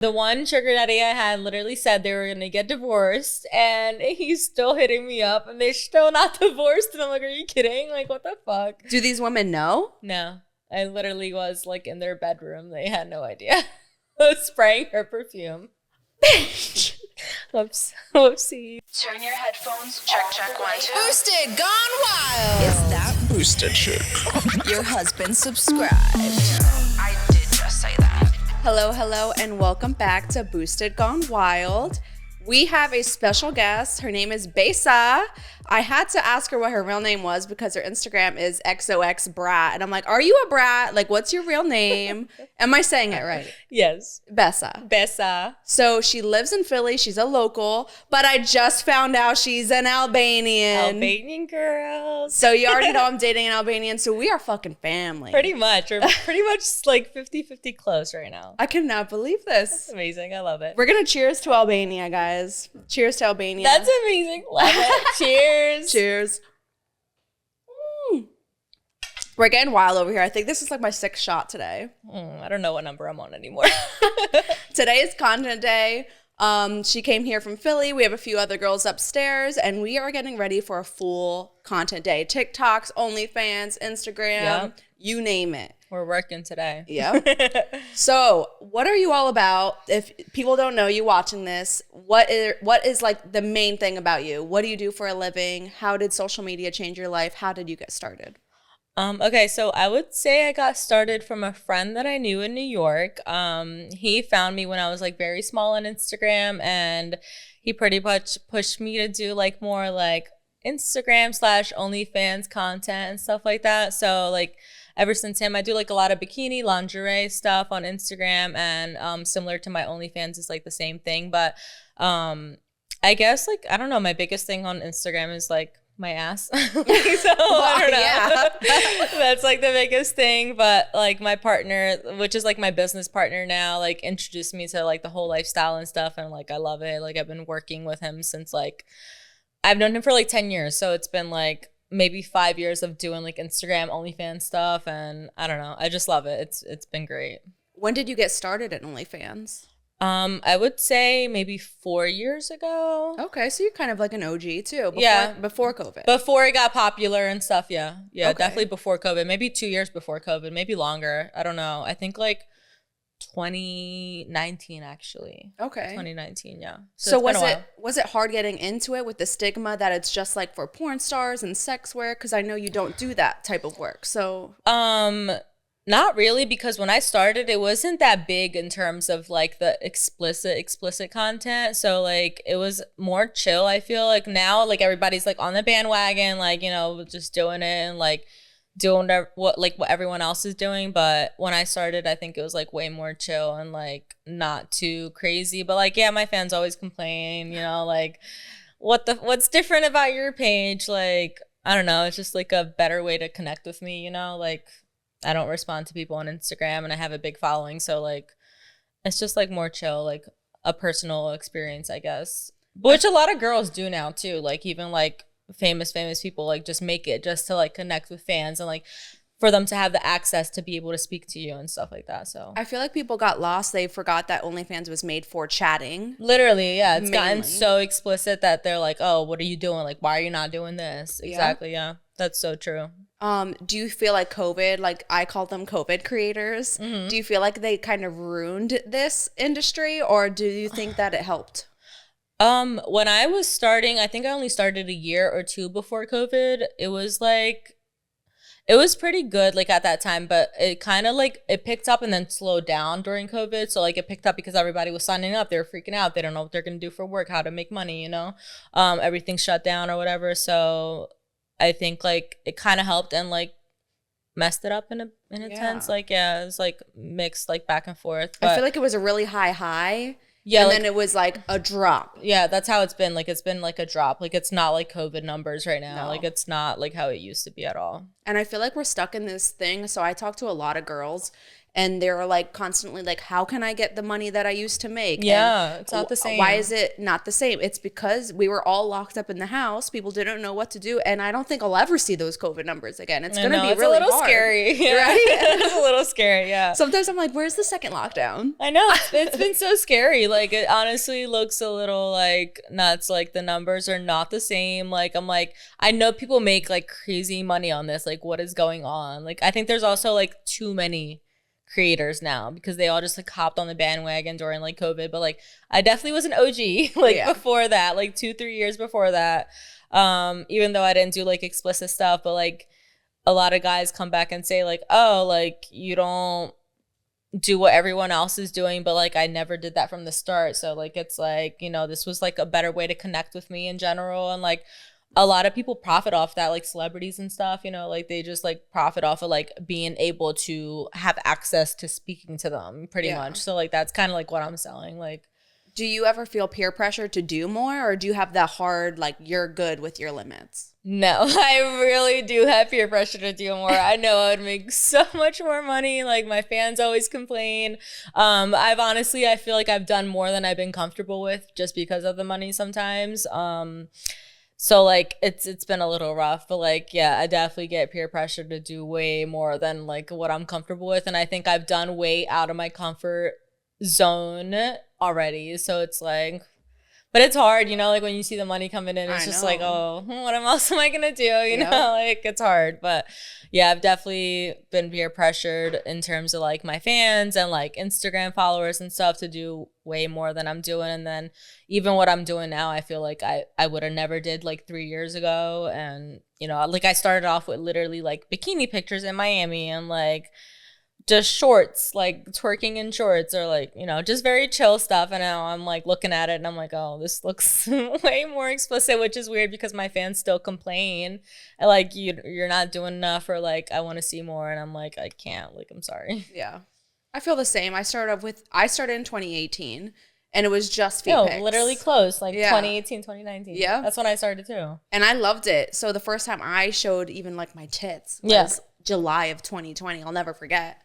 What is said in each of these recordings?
The one sugar daddy I had literally said they were going to get divorced, and he's still hitting me up, and they're still not divorced. And I'm like, are you kidding? Like, what the fuck? Do these women know? No. I literally was like in their bedroom. They had no idea. I was spraying her perfume. Bitch. Whoops. Whoopsie. Turn your headphones. Check 1, 2. Boosted, gone wild. Is that Boosted chick? Your husband subscribed. I did just say that. Hello, and welcome back to Boosted Gone Wild. We have a special guest. Her name is Besa. I had to ask her what her real name was because her Instagram is XOX Brat. And I'm like, are you a brat? Like, what's your real name? Am I saying it right? Yes. Besa. Besa. So she lives in Philly. She's a local. But I just found out she's an Albanian. Albanian girls. So you already know I'm dating an Albanian. So we are fucking family. Pretty much. We're pretty much like 50-50 close right now. I cannot believe this. That's amazing. I love it. We're going to cheers to Albania, guys. Cheers to Albania. That's amazing. Love it. Cheers. Cheers. We're getting wild over here. I think this is like my 6th shot today. I don't know what number I'm on anymore. Today is content day. She came here from Philly. We have a few other girls upstairs, and we are getting ready for a full content day. TikToks, OnlyFans, Instagram, you name it. We're working today. Yeah. So, what are you all about? If people don't know you watching this, what is like the main thing about you? What do you do for a living? How did social media change your life? How did you get started? Okay, so I would say I got started from a friend that I knew in New York. He found me when I was like very small on Instagram, and he pretty much pushed me to do like more like Instagram / OnlyFans content and stuff like that. So like ever since him, I do like a lot of bikini lingerie stuff on Instagram, and similar to my OnlyFans is like the same thing. But I guess like, I don't know, my biggest thing on Instagram is like my ass. So I don't know. Yeah. That's like the biggest thing. But like my partner, which is like my business partner now, like introduced me to like the whole lifestyle and stuff. And like, I love it. Like I've been working with him since like, I've known him for like 10 years. So it's been like maybe 5 years of doing like Instagram, OnlyFans stuff. And I don't know. I just love it. It's been great. When did you get started at OnlyFans? I would say maybe 4 years ago. Okay, so you're kind of like an OG too. Before COVID. Before it got popular and stuff, yeah. Yeah, okay. Definitely before COVID. Maybe 2 years before COVID, maybe longer. I don't know. I think like 2019 actually. Okay. 2019, yeah. So was it hard getting into it with the stigma that it's just like for porn stars and sex work? Because I know you don't do that type of work. So not really, because when I started, it wasn't that big in terms of like the explicit content. So like it was more chill. I feel like now like everybody's like on the bandwagon, like, you know, just doing it and like doing what everyone else is doing. But when I started, I think it was like way more chill and like not too crazy. But like, yeah, my fans always complain, you know, like what's different about your page? Like, I don't know. It's just like a better way to connect with me, you know, like I don't respond to people on Instagram and I have a big following. So like, it's just like more chill, like a personal experience, I guess, which a lot of girls do now too. Like even like famous people like just make it just to like connect with fans and like for them to have the access to be able to speak to you and stuff like that. So I feel like people got lost. They forgot that OnlyFans was made for chatting. Literally, yeah. It's gotten so explicit that they're like, oh, what are you doing? Like, why are you not doing this? Exactly, yeah. That's so true. Do you feel like COVID, like I call them COVID creators, do you feel like they kind of ruined this industry, or do you think that it helped? When I was starting, I think I only started a year or two before COVID. It was pretty good like at that time, but it kind of like it picked up and then slowed down during COVID. So like it picked up because everybody was signing up. They were freaking out. They don't know what they're going to do for work, how to make money, you know, everything shut down or whatever. So I think like it kind of helped and like messed it up in a sense. Like, yeah, it was like mixed like back and forth. But I feel like it was a really high. Yeah, and like, then it was like a drop. Yeah, that's how it's been. Like it's been like a drop. Like it's not like COVID numbers right now. No. Like it's not like how it used to be at all. And I feel like we're stuck in this thing. So I talk to a lot of girls and they're like constantly like, how can I get the money that I used to make? Yeah, And it's not the same. Why is it not the same? It's because we were all locked up in the house. People didn't know what to do, and I don't think I'll ever see those COVID numbers again. It's going to be really a little hard, scary, right? It's a little scary, yeah. Sometimes I'm like, where's the second lockdown? I know, it's been so scary. Like, it honestly looks a little like nuts. Like, the numbers are not the same. Like, I'm like, I know people make like crazy money on this. Like, what is going on? Like, I think there's also like too many creators now because they all just like hopped on the bandwagon during like COVID. But like, I definitely was an OG like before that, like 2-3 years before that. Even though I didn't do like explicit stuff, but like a lot of guys come back and say like, oh, like you don't do what everyone else is doing, but like I never did that from the start. So like, it's like, you know, this was like a better way to connect with me in general. And like, a lot of people profit off that, like celebrities and stuff, you know, like they just like profit off of like being able to have access to speaking to them pretty much. So like, that's kind of like what I'm selling. Like, do you ever feel peer pressure to do more, or do you have that hard, like you're good with your limits? No, I really do have peer pressure to do more. I know I would make so much more money. Like, my fans always complain. I feel like I've done more than I've been comfortable with just because of the money sometimes. So like it's been a little rough, but like, yeah, I definitely get peer pressure to do way more than like what I'm comfortable with. And I think I've done way out of my comfort zone already. So it's like, but it's hard, you know, like when you see the money coming in, it's just like, oh, what else am I going to do? You know, like it's hard. But yeah, I've definitely been peer pressured in terms of like my fans and like Instagram followers and stuff to do way more than I'm doing. And then even what I'm doing now, I feel like I would have never did like 3 years ago. And, you know, like I started off with literally like bikini pictures in Miami and like just shorts, like twerking in shorts, or like, you know, just very chill stuff. And now I'm like looking at it and I'm like, oh, this looks way more explicit, which is weird because my fans still complain and like you're not doing enough, or like I want to see more. And I'm like, I can't, like, I'm sorry. Yeah, I feel the same. I started in 2018 and it was just feet pics. Literally close, like 2018, 2019. Yeah, that's when I started too. And I loved it. So the first time I showed even like my tits was July of 2020. I'll never forget.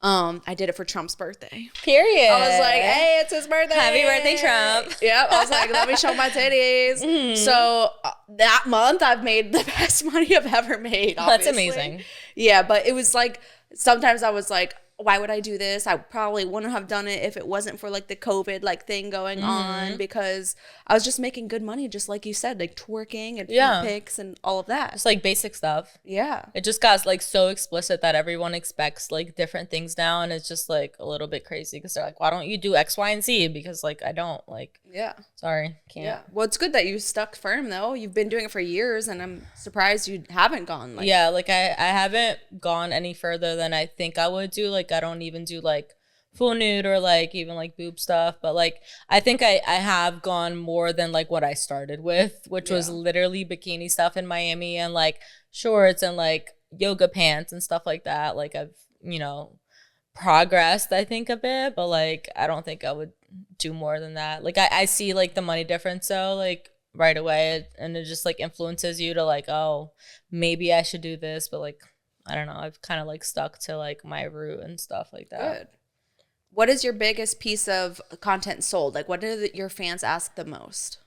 I did it for Trump's birthday. Period. I was like, hey, it's his birthday. Happy birthday, Trump. Yep. I was like, let me show my titties. Mm-hmm. So that month I've made the best money I've ever made. Obviously. That's amazing. Yeah, but it was like, sometimes I was like, why would I do this? I probably wouldn't have done it if it wasn't for like the COVID like thing going on, because I was just making good money, just like you said, like twerking and feet pics and all of that. Just like basic stuff. Yeah. It just got like so explicit that everyone expects like different things now, and it's just like a little bit crazy because they're like, why don't you do X, Y, and Z? Because like I don't like. Yeah. Sorry, can't. Yeah. Well, it's good that you stuck firm though. You've been doing it for years, and I'm surprised you haven't gone. Like, yeah, like I haven't gone any further than I think I would do. Like I don't even do like full nude or like even like boob stuff, but like I think I have gone more than like what I started with, which was literally bikini stuff in Miami and like shorts and like yoga pants and stuff like that. Like I've, you know, progressed I think a bit, but like I don't think I would do more than that. Like I see like the money difference though, like right away, and it just like influences you to like, oh, maybe I should do this, but like I don't know, I've kind of like stuck to like my route and stuff like that. Good. What is your biggest piece of content sold? Like, what do your fans ask the most?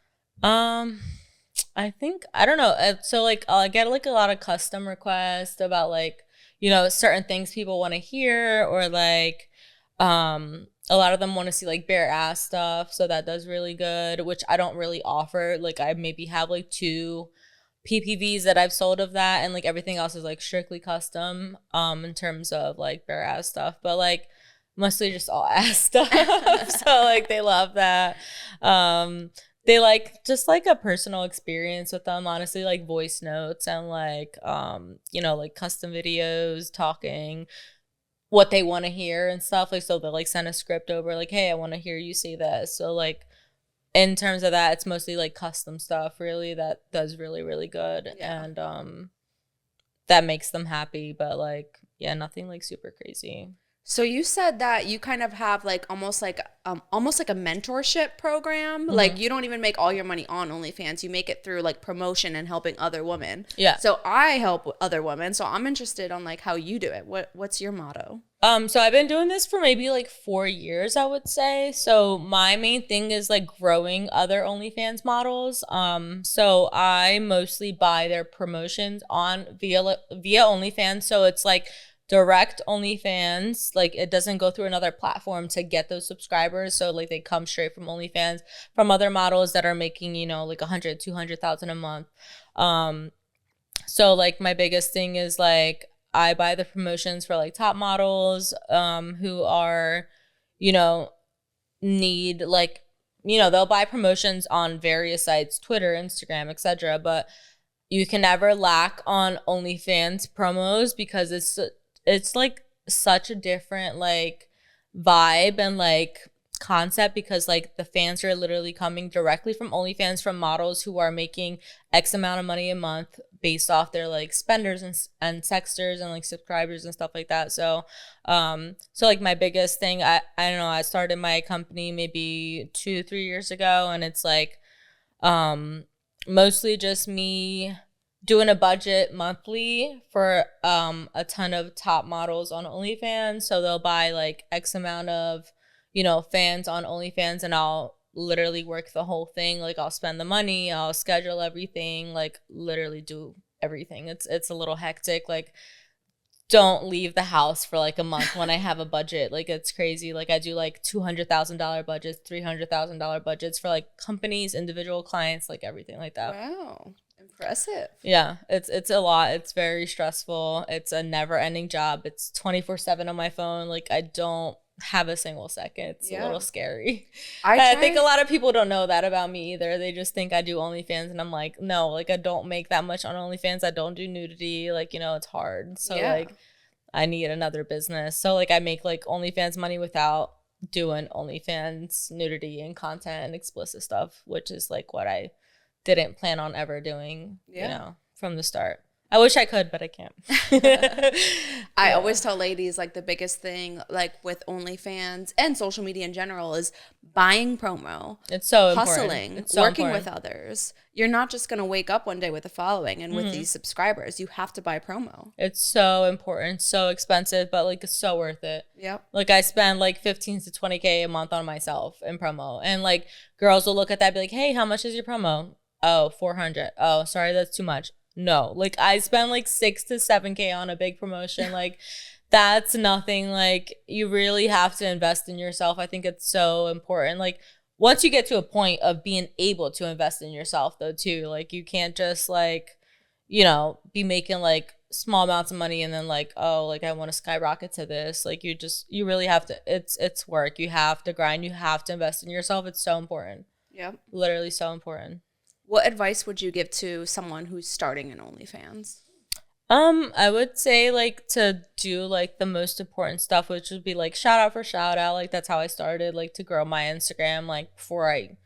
I think, I don't know. So like I get like a lot of custom requests about like, you know, certain things people want to hear, or like a lot of them want to see like bare ass stuff. So that does really good, which I don't really offer. Like I maybe have like 2 PPVs that I've sold of that, and like everything else is like strictly custom in terms of like bare ass stuff, but like mostly just all ass stuff. So like they love that. They like just like a personal experience with them, honestly, like voice notes and like you know, like custom videos talking what they want to hear and stuff. Like so they'll like send a script over like, hey, I want to hear you say this. So like in terms of that, it's mostly like custom stuff really that does really, really good. And that makes them happy. But like, yeah, nothing like super crazy. So you said that you kind of have like almost like a mentorship program. Mm-hmm. Like you don't even make all your money on OnlyFans. You make it through like promotion and helping other women. Yeah. So I help other women. So I'm interested on like how you do it. What's your motto? So I've been doing this for maybe like 4 years, I would say. So my main thing is like growing other OnlyFans models. So I mostly buy their promotions on via OnlyFans. So it's like direct OnlyFans. Like it doesn't go through another platform to get those subscribers. So like they come straight from OnlyFans from other models that are making, like 100, 200,000 a month. So like my biggest thing is like I buy the promotions for like top models who are, need like, they'll buy promotions on various sites, Twitter, Instagram, etc. But you can never lack on OnlyFans promos because it's like such a different like vibe and like concept because like the fans are literally coming directly from OnlyFans from models who are making X amount of money a month based off their like spenders and sexters and like subscribers and stuff like that. So like my biggest thing, I don't know, I started my company maybe 2-3 years ago, and it's like mostly just me doing a budget monthly for a ton of top models on OnlyFans. So they'll buy like X amount of fans on OnlyFans, and I'll literally work the whole thing. Like I'll spend the money, I'll schedule everything, like literally do everything. It's a little hectic. Like don't leave the house for like a month when I have a budget. Like it's crazy. Like I do like $200,000 budgets, $300,000 budgets for like companies, individual clients, like everything like that. Wow. Impressive. Yeah, it's a lot. It's very stressful. It's a never ending job. It's 24/7 on my phone. Like I don't have a single second. It's a little scary. I think a lot of people don't know that about me either. They just think I do OnlyFans, and I'm like, no, like I don't make that much on OnlyFans. I don't do nudity. Like, it's hard. So like I need another business. So like I make like OnlyFans money without doing OnlyFans nudity and content and explicit stuff, which is like what I didn't plan on ever doing, from the start. I wish I could, but I can't. I always tell ladies like the biggest thing like with OnlyFans and social media in general is buying promo. It's so hustling, important. It's so working important. with others. You're not just going to wake up one day with a following and with these subscribers. You have to buy promo. It's so important, so expensive, but like it's so worth it. Yep. Like I spend like 15 to 20K a month on myself in promo. And like girls will look at that and be like, hey, how much is your promo? Oh, 400. Oh, sorry, that's too much. No, like I spend like 6 to 7K on a big promotion. Like that's nothing. Like you really have to invest in yourself. I think it's so important. Like once you get to a point of being able to invest in yourself though too, like you can't just like, be making like small amounts of money and then like, oh, like I want to skyrocket to this. Like you really have to, it's work. You have to grind. You have to invest in yourself. It's so important. Yep. Literally so important. What advice would you give to someone who's starting an OnlyFans? I would say like to do like the most important stuff, which would be like shout out for shout out. Like that's how I started, like to grow my Instagram, like before I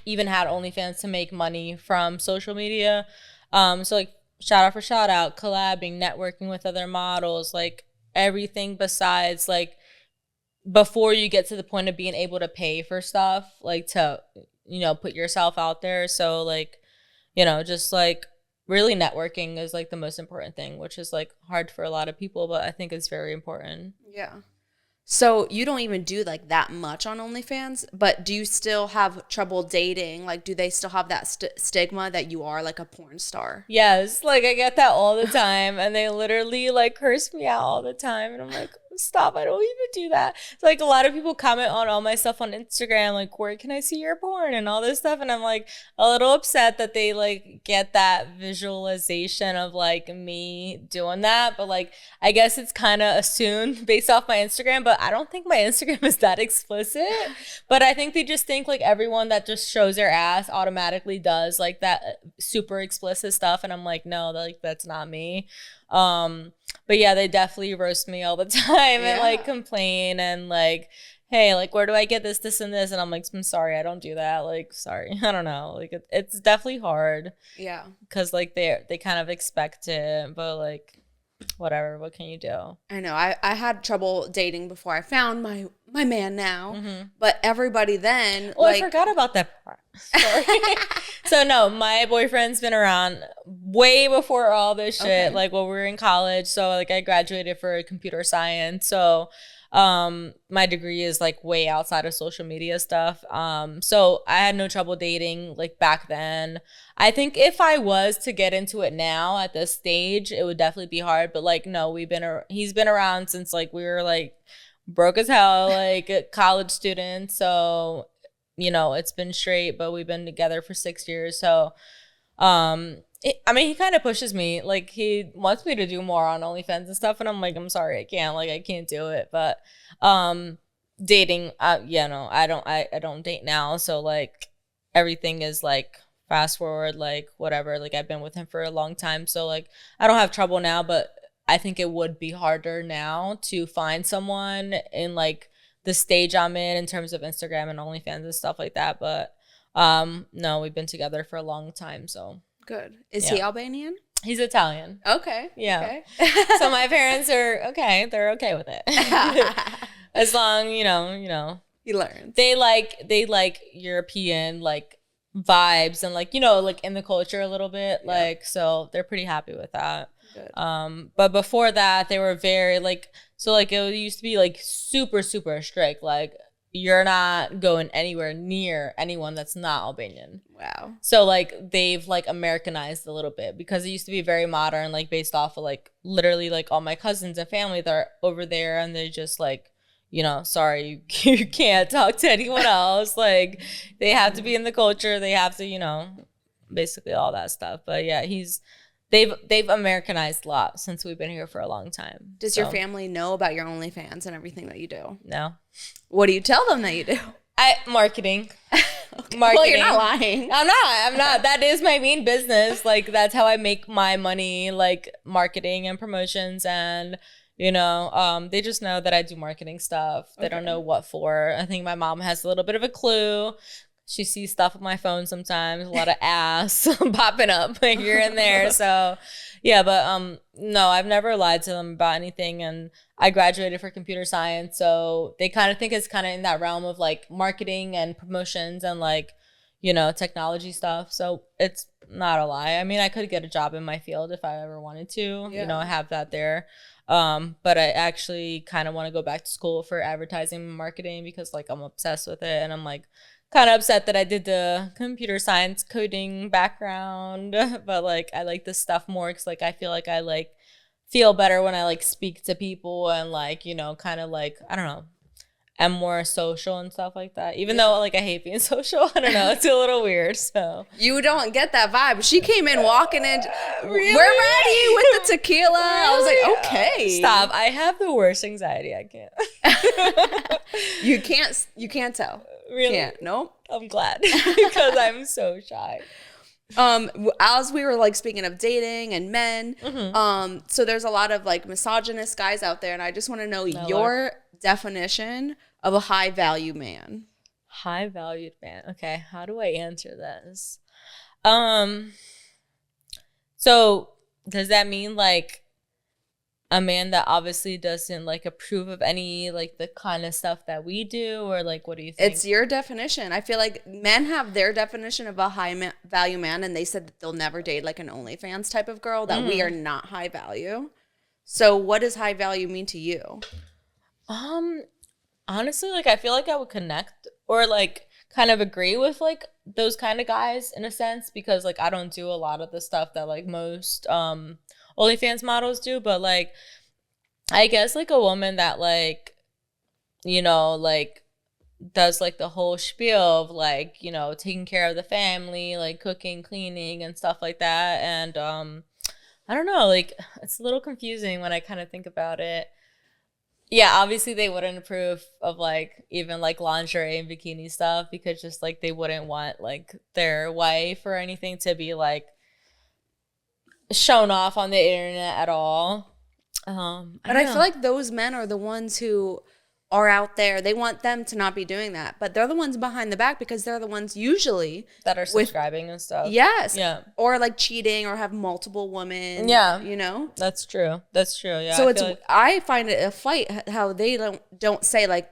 even had OnlyFans to make money from social media. So like shout out for shout out, collabing, networking with other models, like everything besides like before you get to the point of being able to pay for stuff, like to put yourself out there. So like, just like really networking is like the most important thing, which is like hard for a lot of people, but I think it's very important. Yeah. So you don't even do like that much on OnlyFans, but do you still have trouble dating? Like, do they still have that stigma that you are like a porn star? Yes, like I get that all the time, and they literally like curse me out all the time, and I'm like, stop, I don't even do that. So, like a lot of people comment on all my stuff on Instagram, like where can I see your porn and all this stuff, and I'm like a little upset that they like get that visualization of like me doing that, but like I guess it's kind of assumed based off my Instagram, but I don't think my Instagram is that explicit. But I think they just think like everyone that just shows their ass automatically does like that super explicit stuff, and I'm like, no, like that's not me. But yeah, they definitely roast me all the time and like complain and like, hey, like where do I get this and this? And I'm like, I'm sorry, I don't do that. Like, sorry, I don't know. Like it's definitely hard. Yeah. Because like they kind of expect it, but like whatever. What can you do? I know. I had trouble dating before I found my man now. But everybody then, Oh, I forgot about that part. Sorry. So no, my boyfriend's been around way before all this shit. Okay. Like when we were in college. So like I graduated for computer science. So my degree is like way outside of social media stuff. So I had no trouble dating like back then. I think if I was to get into it now at this stage, it would definitely be hard. But like no, he's been around since like we were like broke as hell, like a college student. So it's been straight, but we've been together for 6 years. So I mean, he kind of pushes me. Like, he wants me to do more on OnlyFans and stuff, and I'm like, I'm sorry, I can't. Like, I can't do it. But dating, no, I don't date now. So like everything is like fast forward, like whatever. Like I've been with him for a long time, so like I don't have trouble now. But I think it would be harder now to find someone in like the stage I'm in terms of Instagram and OnlyFans and stuff like that. But no, we've been together for a long time, so. Good. Is he Albanian? He's Italian. Okay. Yeah. Okay. So my parents are okay. They're okay with it. As long, you know. He learns. They like European like vibes and like, like in the culture a little bit. Yeah. Like, so they're pretty happy with that. Good. But before that they were very like, so like it used to be like super, super strict. Like you're not going anywhere near anyone that's not Albanian. Wow. So like they've like Americanized a little bit because it used to be very modern, like based off of like literally like all my cousins and family that are over there, and they're just like, sorry, you can't talk to anyone else. Like they have to be in the culture, they have to, basically all that stuff. But yeah, they've Americanized a lot since we've been here for a long time. Does your family know about your OnlyFans and everything that you do? No. What do you tell them that you do? Marketing. Okay. Marketing. Well, you're not lying. I'm not. That is my main business. Like that's how I make my money, like marketing and promotions. And they just know that I do marketing stuff. They don't know what for. I think my mom has a little bit of a clue. She sees stuff on my phone sometimes, a lot of ass popping up here and there. So yeah, but no, I've never lied to them about anything. And I graduated for computer science, so they kind of think it's kind of in that realm of like marketing and promotions and like, technology stuff. So it's not a lie. I mean, I could get a job in my field if I ever wanted to. Yeah. I have that there. But I actually kind of want to go back to school for advertising and marketing because like I'm obsessed with it, and I'm like kind of upset that I did the computer science coding background, but like I like this stuff more because like I feel like I like feel better when I like speak to people and like kind of like I don't know, am more social and stuff like that. Even though like I hate being social, I don't know, it's a little weird. So You don't get that vibe. She came in walking in. Really? We're ready with the tequila. I was like, okay. Stop! I have the worst anxiety. I can't. You can't tell. Really? Can't. Nope. I'm glad because I'm so shy. As we were like speaking of dating and men, so there's a lot of like misogynist guys out there, and I just want to know your definition of a high value man. High valued man. Okay, how do I answer this? So does that mean like a man that obviously doesn't like approve of any like the kind of stuff that we do, or like what do you think? It's your definition. I feel like men have their definition of a high value man, and they said that they'll never date like an OnlyFans type of girl, that we are not high value. So what does high value mean to you? Honestly, like I feel like I would connect or like kind of agree with like those kind of guys in a sense, because like I don't do a lot of the stuff that like most OnlyFans models do, but like I guess like a woman that like like does like the whole spiel of like taking care of the family, like cooking, cleaning and stuff like that. And I don't know, like it's a little confusing when I kind of think about it. Yeah, obviously they wouldn't approve of like even like lingerie and bikini stuff, because just like they wouldn't want like their wife or anything to be like shown off on the internet at all. But I feel like those men are the ones who are out there. They want them to not be doing that, but they're the ones behind the back because they're the ones usually that are subscribing and stuff. Yes. Yeah. Or like cheating or have multiple women. Yeah. You know? That's true. Yeah. So I find it a fight how they don't say, like,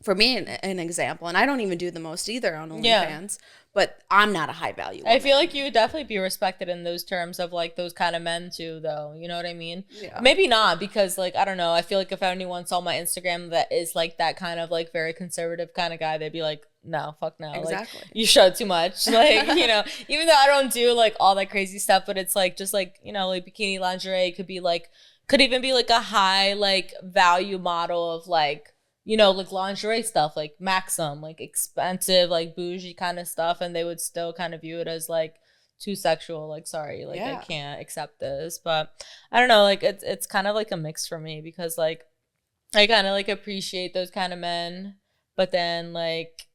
for me, an example, and I don't even do the most either on OnlyFans, but I'm not a high value woman. I feel like you would definitely be respected in those terms of like those kind of men too, though. You know what I mean? Yeah. Maybe not, because like, I don't know. I feel like if anyone saw my Instagram that is like that kind of like very conservative kind of guy, they'd be like, no, fuck no. Exactly. Like, you show too much. Like, you know, even though I don't do like all that crazy stuff, but it's like just like, you know, like bikini lingerie could even be like a high like value model of like, you know, like lingerie stuff, like Maxim, like expensive, like bougie kind of stuff. And they would still kind of view it as like too sexual. Like, sorry, like I can't accept this. But I don't know, like it's kind of like a mix for me because like I kind of like appreciate those kind of men. But then like,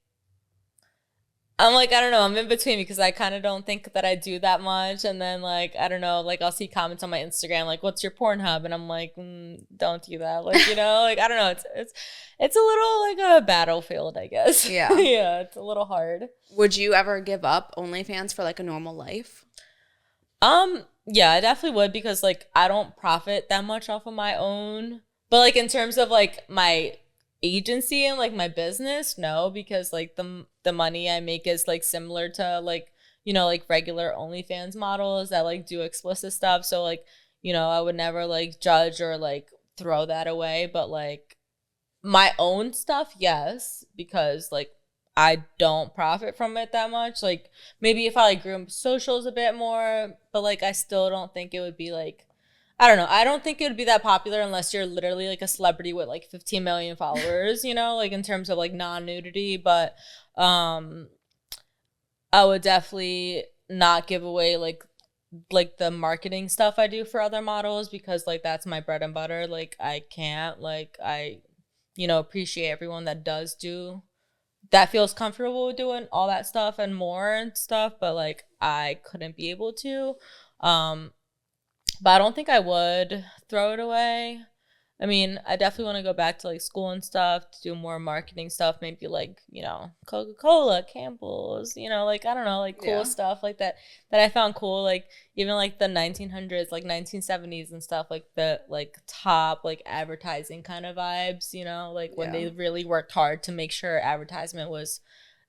I'm like, I don't know, I'm in between because I kind of don't think that I do that much. And then like, I don't know, like I'll see comments on my Instagram, like, what's your Pornhub? And I'm like, don't do that. Like, you know, like, I don't know. It's a little like a battlefield, I guess. Yeah. Yeah, it's a little hard. Would you ever give up OnlyFans for like a normal life? Yeah, I definitely would because like I don't profit that much off of my own. But like in terms of like my agency and like my business, no, because like the money I make is like similar to like, you know, like regular OnlyFans models that like do explicit stuff. So like, you know, I would never like judge or like throw that away. But like my own stuff, yes, because like I don't profit from it that much. Like maybe if I like grew socials a bit more, but like I still don't think it would be like, I don't know. I don't think it would be that popular unless you're literally like a celebrity with like 15 million followers, you know, like in terms of like non-nudity. But I would definitely not give away like the marketing stuff I do for other models because like that's my bread and butter. Like I can't, like I, you know, appreciate everyone that does do that, feels comfortable with doing all that stuff and more and stuff, but like I couldn't be able to. But I don't think I would throw it away. I mean, I definitely want to go back to like school and stuff to do more marketing stuff. Maybe like, you know, Coca-Cola, Campbell's, you know, like, I don't know, like cool stuff like that I found cool. Like even like the 1900s, like 1970s and stuff, like the like top like advertising kind of vibes, you know, like when they really worked hard to make sure advertisement was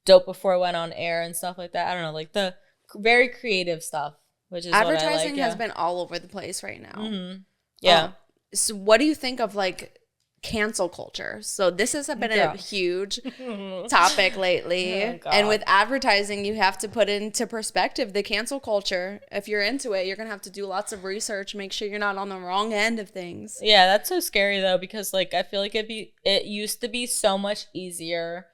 dope before it went on air and stuff like that. I don't know, like the very creative stuff. Which is advertising what I like, has been all over the place right now. Mm-hmm. Yeah. So what do you think of like cancel culture? So this has been a huge topic lately. Oh, and with advertising, you have to put into perspective the cancel culture. If you're into it, you're going to have to do lots of research, make sure you're not on the wrong end of things. Yeah, that's so scary though, because like I feel like it used to be so much easier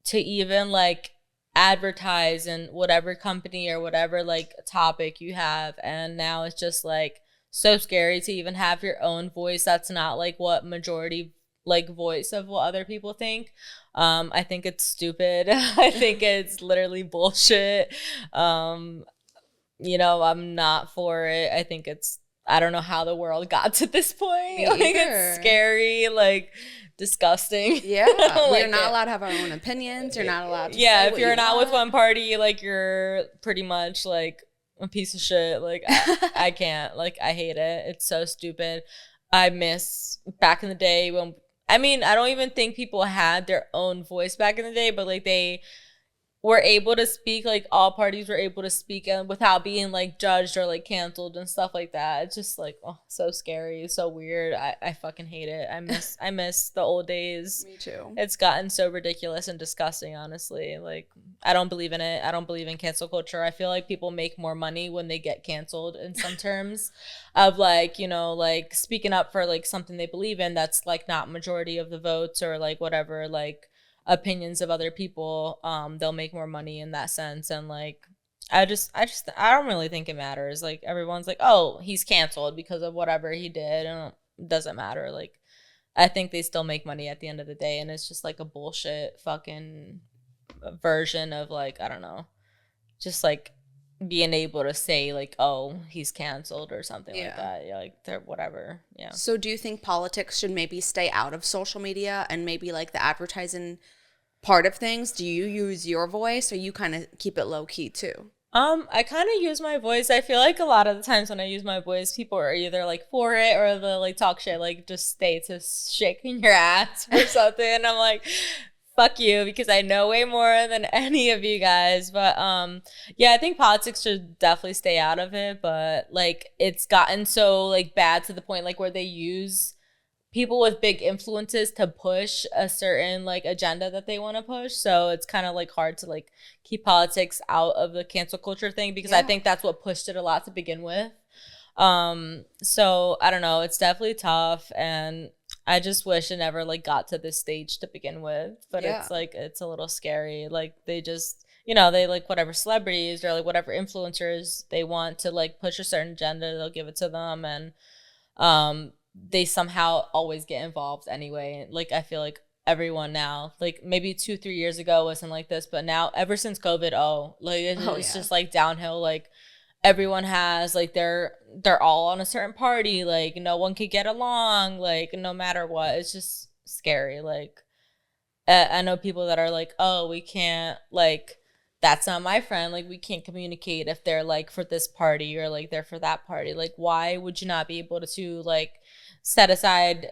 to even like advertise in whatever company or whatever like topic you have, and now it's just like so scary to even have your own voice that's not like what majority like voice of what other people think. I think it's stupid. I think it's literally bullshit. You know, I'm not for it. I think I don't know how the world got to this point. Like it's scary, like disgusting. Yeah. We're not allowed to have our own opinions. You're not allowed to say if you're not with one party, like you're pretty much like a piece of shit. Like I can't, like I hate it. It's so stupid. I miss back in the day when, I mean, I don't even think people had their own voice back in the day, but like they were able to speak, like all parties were able to speak and without being like judged or like canceled and stuff like that. It's just like, oh, so scary, so weird. I fucking hate it. I miss the old days. Me too. It's gotten so ridiculous and disgusting, honestly. Like I don't believe in it. I don't believe in cancel culture. I feel like people make more money when they get canceled in some terms of like, you know, like speaking up for like something they believe in that's like not majority of the votes or like whatever, like opinions of other people. They'll make more money in that sense. And like I don't really think it matters. Like everyone's like, oh, he's canceled because of whatever he did, and it doesn't matter. Like I think they still make money at the end of the day, and it's just like a bullshit fucking version of like, I don't know, just like being able to say like, oh, he's canceled or something like Yeah. that. Yeah, like they're whatever. Yeah. So do you think politics should maybe stay out of social media and maybe like the advertising part of things? Do you use your voice or you kind of keep it low key too? I kind of use my voice. I feel like a lot of the times when I use my voice, people are either like for it or they'll like talk shit, like just stay to shaking your ass or something. And I'm like, fuck you, because I know way more than any of you guys. But yeah, I think politics should definitely stay out of it. But like it's gotten so like bad to the point like where they use people with big influences to push a certain like agenda that they want to push. So it's kind of like hard to like keep politics out of the cancel culture thing, because I think that's what pushed it a lot to begin with. So I don't know, it's definitely tough, and I just wish it never like got to this stage to begin with. But it's like it's a little scary. Like they just, you know, they like whatever celebrities or like whatever influencers they want to like push a certain agenda, they'll give it to them, and they somehow always get involved anyway. Like I feel like everyone now, like maybe 2-3 years ago wasn't like this, but now ever since COVID, it's just like downhill. Like everyone has like they're all on a certain party, like no one could get along, like no matter what. It's just scary. Like I know people that are like, oh, we can't, like that's not my friend, like we can't communicate if they're like for this party or like they're for that party. Like why would you not be able to like set aside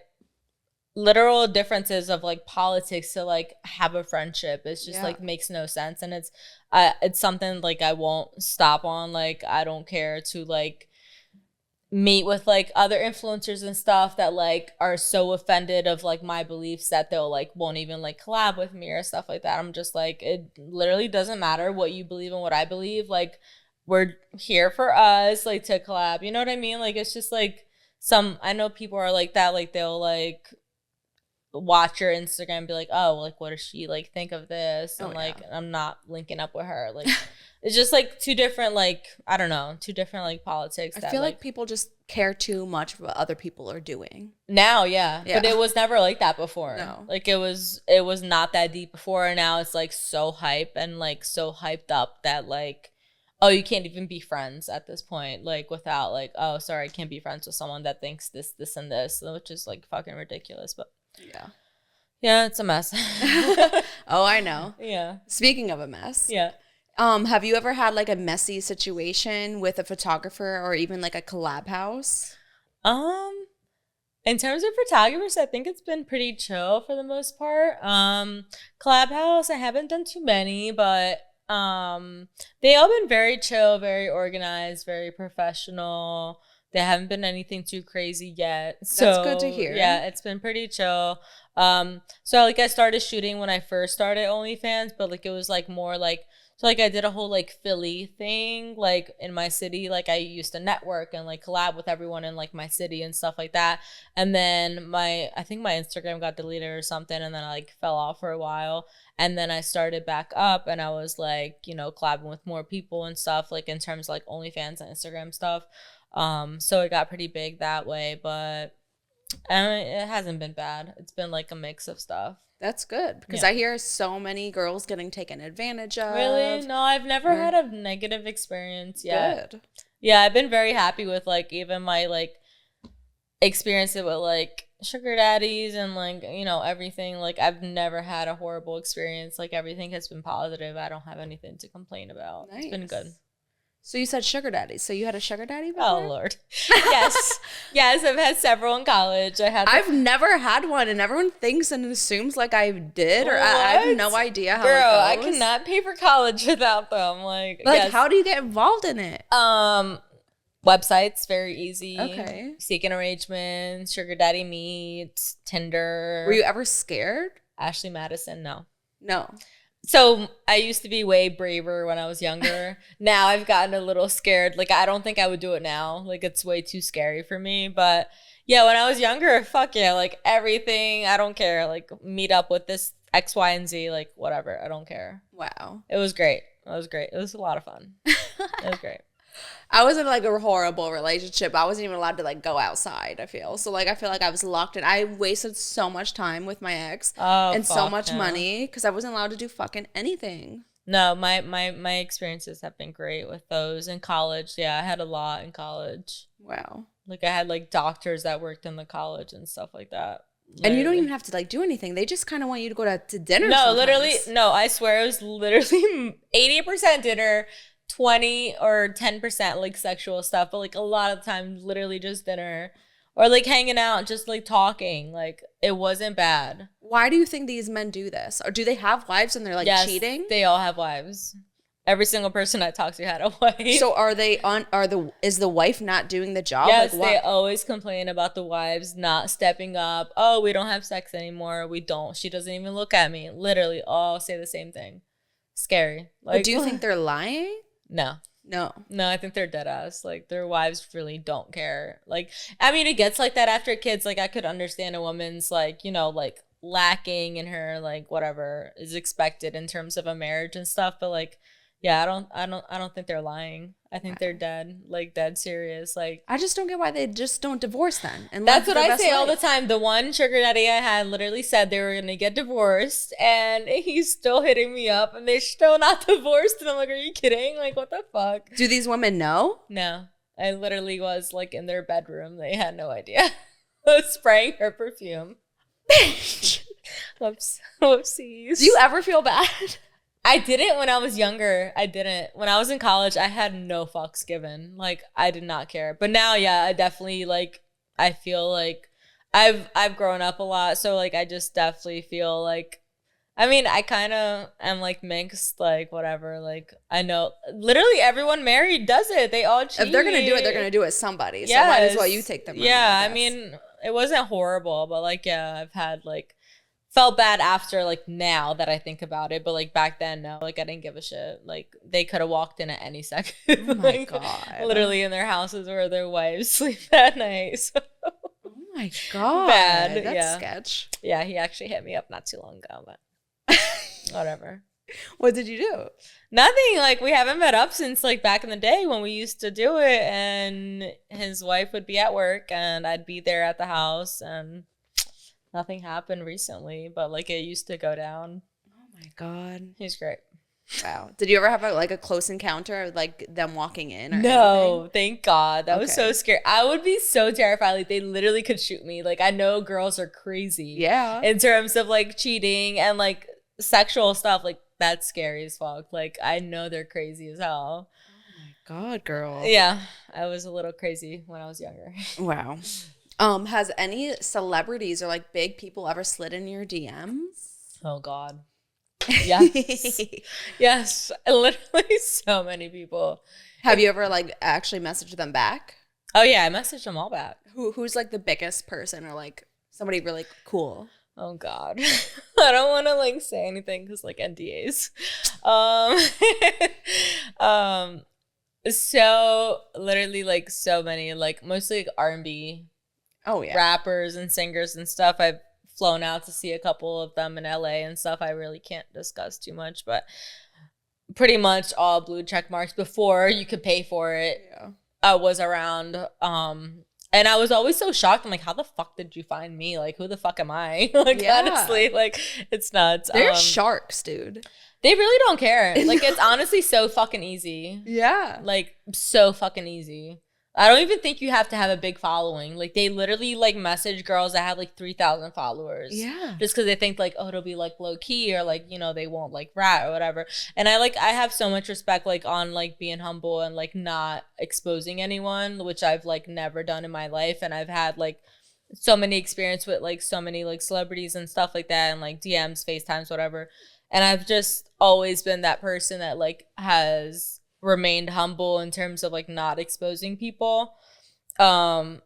literal differences of like politics to like have a friendship? It's just like makes no sense. And it's something like I won't stop on. Like I don't care to like meet with like other influencers and stuff that like are so offended of like my beliefs that they'll like won't even like collab with me or stuff like that. I'm just like, it literally doesn't matter what you believe and what I believe. Like we're here for us, like to collab, you know what I mean? Like it's just like I know people are like that, like they'll like watch your Instagram and be like, oh, like what does she like think of this? And I'm not linking up with her. Like it's just like two different like politics. I feel like people just care too much what other people are doing now. But it was never like that before. No. Like it was not that deep before, and now it's like so hype and like so hyped up that like, oh, you can't even be friends at this point, like without like, oh, sorry, I can't be friends with someone that thinks this, and this, which is like fucking ridiculous. But yeah, it's a mess. Oh, I know. Yeah. Speaking of a mess. Yeah. Have you ever had like a messy situation with a photographer or even like a collab house? In terms of photographers, I think it's been pretty chill for the most part. Collab house, I haven't done too many, but they all been very chill, very organized, very professional. There haven't been anything too crazy yet. So that's good to hear. Yeah, it's been pretty chill. So like I started shooting when I first started OnlyFans, but like it was like more like, so like I did a whole like Philly thing, like in my city. Like I used to network and like collab with everyone in like my city and stuff like that. And then I think my Instagram got deleted or something, and then I like fell off for a while. And then I started back up, and I was like, you know, collabing with more people and stuff, like in terms of like OnlyFans and Instagram stuff. So it got pretty big that way, but it hasn't been bad. It's been like a mix of stuff. That's good, because I hear so many girls getting taken advantage of. Really? No, I've never had a negative experience yet. Good. Yeah, I've been very happy with like even my like experience with like sugar daddies and like, you know, everything. Like I've never had a horrible experience. Like everything has been positive. I don't have anything to complain about. Nice. It's been good. So you said sugar daddy. So you had a sugar daddy before? Oh Lord. Yes. Yes, I've had several in college. I've never had one, and everyone thinks and assumes like I did, or I have no idea how Girl, it goes. I cannot pay for college without them. Like yes. How do you get involved in it? Websites, very easy. Okay. Seeking arrangements, sugar daddy meets, Tinder. Were you ever scared? Ashley Madison, no. No. So I used to be way braver when I was younger. Now I've gotten a little scared. Like I don't think I would do it now. Like it's way too scary for me. But yeah, when I was younger, fuck yeah, like everything, I don't care. Like meet up with this X, Y, and Z, like whatever. I don't care. Wow. It was great. It was great. It was a lot of fun. It was great. I was in like a horrible relationship. I wasn't even allowed to like go outside, I feel. So like I feel like I was locked in. I wasted so much time with my ex and so much money because I wasn't allowed to do fucking anything. No, my experiences have been great with those in college. Yeah, I had a lot in college. Wow. Like I had like doctors that worked in the college and stuff like that. And you don't Literally. even have to like do anything. They just kind of want you to go to dinner. No, sometimes. literally, no, I swear it was literally 80% dinner, 20 or 10% like sexual stuff, but like a lot of the time literally just dinner or like hanging out, just like talking. Like it wasn't bad. Why do you think these men do this? Or do they have wives and they're like Yes, cheating? they all have wives. Every single person I talked to had a wife. So is the wife not doing the job? Yes, Like, they always complain about the wives not stepping up. Oh, we don't have sex anymore. We don't. She doesn't even look at me. Literally all say the same thing. Scary. Like, but do you think they're lying? No. No. No, I think they're dead ass. Like their wives really don't care. Like, I mean, it gets like that after kids. Like I could understand a woman's like, you know, like lacking in her, like whatever is expected in terms of a marriage and stuff. But like, yeah, I don't think they're lying. I think they're dead, like dead serious. Like I just don't get why they just don't divorce then. And that's live what their I best say all the life. time. The one sugar daddy I had literally said they were gonna get divorced, and he's still hitting me up, and they're still not divorced. And I'm like, are you kidding? Like, what the fuck? Do these women know? No, I literally was like in their bedroom. They had no idea. I was spraying her perfume. Whoops. Whoopsies. Do you ever feel bad? I didn't when I was younger. I didn't. When I was in college, I had no fucks given. Like I did not care. But now, yeah, I definitely like I feel like I've grown up a lot, so like I just definitely feel like I mean, I kind of am like mixed, like whatever. Like I know literally everyone married does it. They all cheat. If they're gonna do it, they're gonna do it with somebody. So might as well you take them. Yeah, I mean, it wasn't horrible, but like yeah, I've had like felt bad after like now that I think about it, but like back then no, like I didn't give a shit. Like they could have walked in at any second. Oh my like, God. literally in their houses where their wives sleep at night. So Oh my God. Bad, That's yeah. sketch. yeah, he actually hit me up not too long ago, but whatever. What did you do? Nothing. Like we haven't met up since like back in the day when we used to do it, and his wife would be at work and I'd be there at the house, and nothing happened recently, but like it used to go down. Oh my God. He's great. Wow. Did you ever have a close encounter of like them walking in or No, anything? thank God. That was Okay. so scary. I would be so terrified. Like they literally could shoot me. Like I know girls are crazy. Yeah. In terms of like cheating and like sexual stuff. Like that's scary as fuck. Like I know they're crazy as hell. Oh my God, girl. Yeah, I was a little crazy when I was younger. Wow. Has any celebrities or like big people ever slid in your DMs? Oh God. Yes. Yes. Literally so many people. Have you ever like actually messaged them back? Oh yeah, I messaged them all back. Who's like the biggest person or like somebody really cool? Oh God. I don't want to like say anything because like NDAs. So literally like so many, like mostly like R&B Oh yeah. rappers and singers and stuff. I've flown out to see a couple of them in LA and stuff. I really can't discuss too much, but pretty much all blue check marks before you could pay for it. Yeah. I was around. And I was always so shocked. I'm like, how the fuck did you find me? Like, who the fuck am I? Like, Yeah. honestly, like, it's nuts. They're sharks, dude. They really don't care. Like, it's honestly so fucking easy. Yeah. Like, so fucking easy. I don't even think you have to have a big following. Like, they literally, like, message girls that have, like, 3,000 followers. Yeah. Just because they think, like, oh, it'll be, like, low-key or, like, you know, they won't, like, rat or whatever. And I have so much respect, like, on, like, being humble and, like, not exposing anyone, which I've, like, never done in my life. And I've had, like, so many experience with, like, so many, like, celebrities and stuff like that and, like, DMs, FaceTimes, whatever. And I've just always been that person that, like, has remained humble in terms of like not exposing people,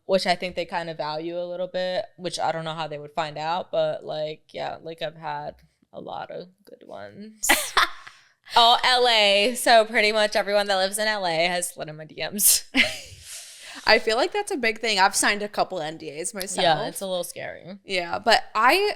which I think they kind of value a little bit, which I don't know how they would find out, but like yeah, like I've had a lot of good ones. Oh, LA, so pretty much everyone that lives in LA has slid in my DMs. I feel like that's a big thing. I've signed a couple NDAs myself. Yeah, it's a little scary. Yeah, but I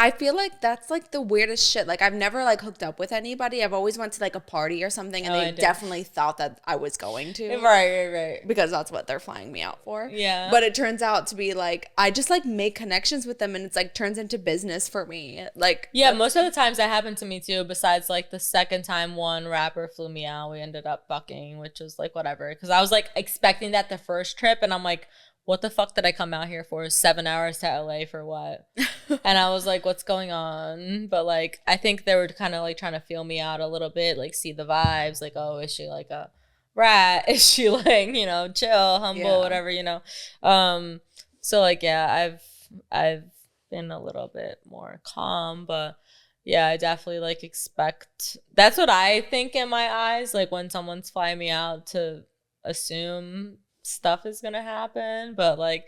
I feel like that's like the weirdest shit. Like I've never like hooked up with anybody. I've always went to like a party or something and they definitely thought that I was going to. Right. Because that's what they're flying me out for. Yeah. But it turns out to be like, I just like make connections with them and it's like turns into business for me. Like, yeah, most of the times that happened to me too, besides like the second time one rapper flew me out, we ended up fucking, which was like whatever. Because I was like expecting that the first trip and I'm like, what the fuck did I come out here for? 7 hours to LA for what? And I was like, what's going on? But like, I think they were kind of like trying to feel me out a little bit, like see the vibes, like, oh, is she like a rat? Is she like, you know, chill, humble, whatever, you know? So like, yeah, I've been a little bit more calm, but yeah, I definitely like expect, that's what I think in my eyes, like when someone's flying me out, to assume stuff is gonna happen, but like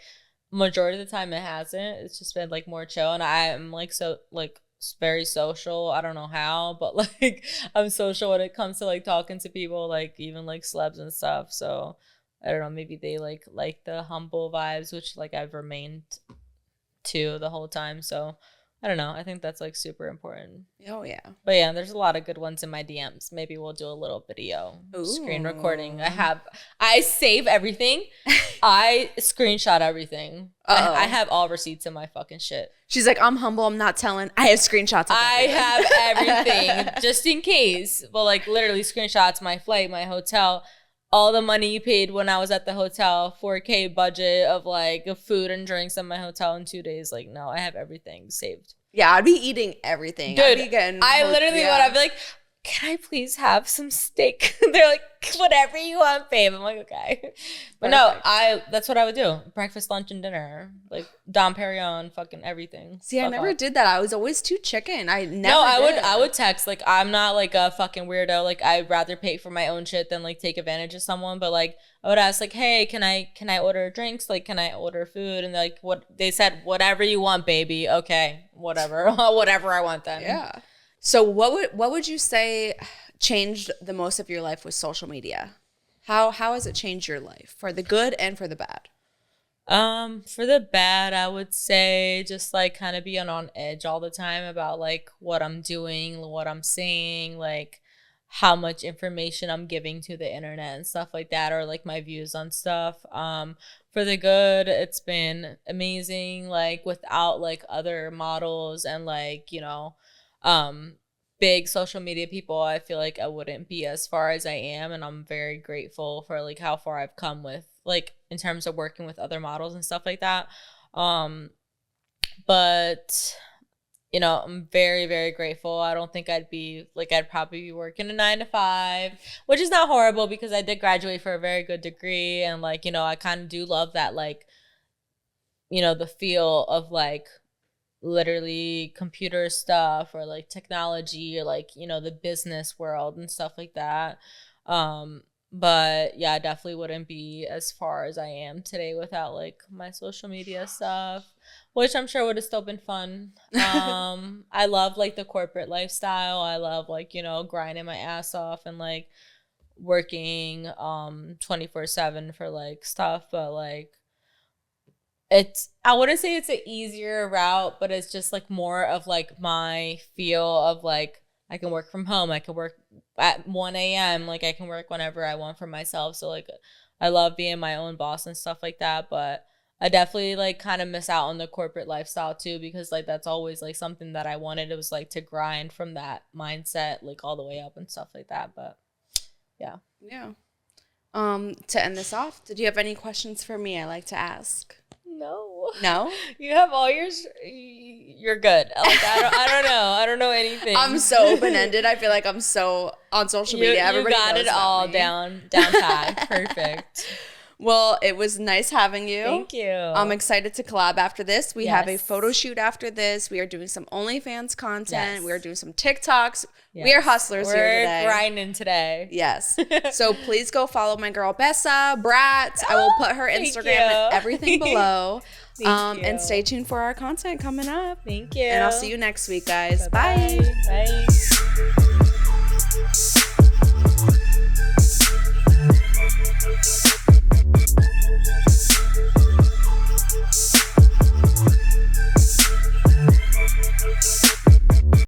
majority of the time it hasn't. It's just been like more chill, and I'm like so like very social. I don't know how, but like I'm social when it comes to like talking to people, like even like celebs and stuff. So I don't know, maybe they like the humble vibes, which like I've remained to the whole time. So I don't know. I think that's like super important. Oh yeah. But yeah, there's a lot of good ones in my DMs. Maybe we'll do a little video screen recording. I save everything. I screenshot everything. I have all receipts in my fucking shit. She's like, I'm humble. I'm not telling. I have screenshots. I have everything just in case. Well, like literally screenshots, my flight, my hotel, all the money you paid when I was at the hotel, 4K budget of like food and drinks in my hotel in 2 days. Like, no, I have everything saved. Yeah, I'd be eating everything. Dude, I literally would. I'd be like, can I please have some steak? They're like, whatever you want, babe. I'm like, okay. But no, that's what I would do. Breakfast, lunch, and dinner. Like Dom Perignon, fucking everything. See, I never did that. I was always too chicken. I would text. Like, I'm not like a fucking weirdo. Like, I'd rather pay for my own shit than like take advantage of someone. But like, I would ask like, hey, can I order drinks? Like, can I order food? And they're like, what? They said, whatever you want, baby. Okay, whatever. Whatever I want then. Yeah. So what would you say changed the most of your life with social media? How has it changed your life for the good and for the bad? For the bad, I would say just like kind of being on edge all the time about like what I'm doing, what I'm saying, like how much information I'm giving to the internet and stuff like that, or like my views on stuff. For the good, it's been amazing, like without like other models and like, you know, big social media people, I feel like I wouldn't be as far as I am, and I'm very grateful for like how far I've come with like in terms of working with other models and stuff like that. But you know, I'm very, very grateful. I don't think I'd probably be working a 9 to 5, which is not horrible because I did graduate for a very good degree, and like, you know, I kind of do love that, like, you know, the feel of like literally computer stuff or like technology or like, you know, the business world and stuff like that. But yeah, I definitely wouldn't be as far as I am today without like my social media stuff, which I'm sure would have still been fun. I love like the corporate lifestyle. I love like, you know, grinding my ass off and like working 24/7 for like stuff, but like I wouldn't say it's an easier route, but it's just like more of like my feel of like I can work from home. I can work at 1 a.m. Like I can work whenever I want for myself. So like I love being my own boss and stuff like that. But I definitely like kind of miss out on the corporate lifestyle too, because like that's always like something that I wanted. It was like to grind from that mindset like all the way up and stuff like that. But yeah. Yeah. To end this off, did you have any questions for me? I like to ask. No. You have all yours. You're good. Like I don't know anything. I'm so open-ended. I feel like I'm so on social media. Everybody got knows it all me. down pat. Perfect. Well, it was nice having you. Thank you. I'm excited to collab after this. We have a photo shoot after this. We are doing some OnlyFans content. Yes. We are doing some TikToks. Yes. We are hustlers here today. We're grinding today. Yes. So please go follow my girl Bessa, Brat. I will put her Instagram and everything below. Thank you. And stay tuned for our content coming up. Thank you. And I'll see you next week, guys. Bye. Bye. Bye.